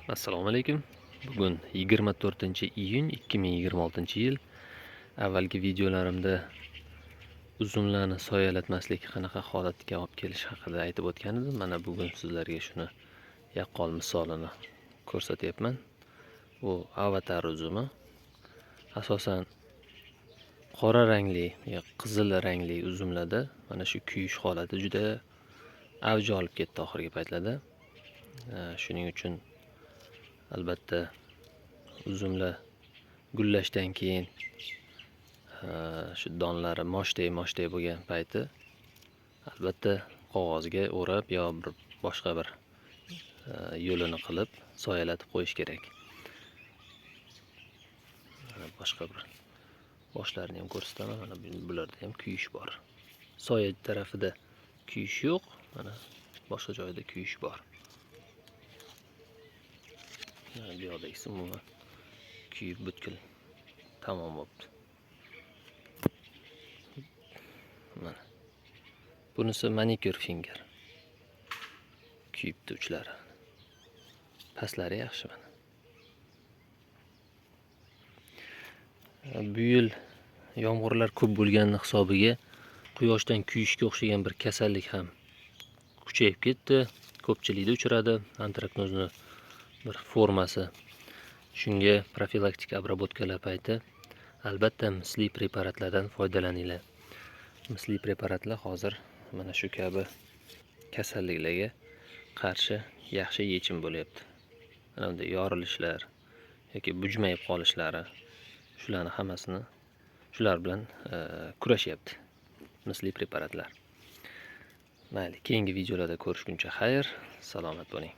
Assalomu alaykum. Bugun 24-iyun 2026-yil. Avvalgi videolarimda uzumlarni soyalatmaslik qanaqa holatga olib kelish haqida aytib o'tgan edim. Mana bugun sizlarga shuni yaqqol misolini ko'rsatyapman. Bu avatar uzumi. Asosan qora rangli yoki qizil rangli uzumlarda mana shu kuyish holati juda avj olib ketdi oxirgi paytlarda. Shuning uchun albatta uzumlar gullashdan keyin shu donlari moshday bo'lgan payti albatta qog'ozga o'rab yo boshqa bir yo'lini qilib soyalatib qo'yish kerak. Boshqa bir boshlarini ham ko'rsataman. Mana bularda ham kuyish bor. Soya tarafida kuyish yo'q, mana boshqa joyda kuyish bor. Bu yoqdagisi umuman kuyib butkul tamom bo'libdi. Mana bunisi manikyur finger. Kuyibdi uchlari. Pastlari yaxshi mana. Bu yil yomg'irlar ko'p bo'lgani hisobiga quyoshdan kuyishga o'xshagan bir kasallik ham kuchayib ketdi. Ko'pchilikda uchradi. Antraknozni bir formasi. Shunga profilaktik obrabotkalar payti albatta misli preparatlardan foydalaninglar. Misli preparatlar hozir mana shu kabi kasalliklarga qarshi yaxshi yechim bo'lyapti. Mana bunday yorilishlar yoki bujmayib qolishlari, shularni hammasini shular bilan kurashyapti misli preparatlar. Mayli, keyingi videolarda ko'rishguncha xayr, salomat bo'ling.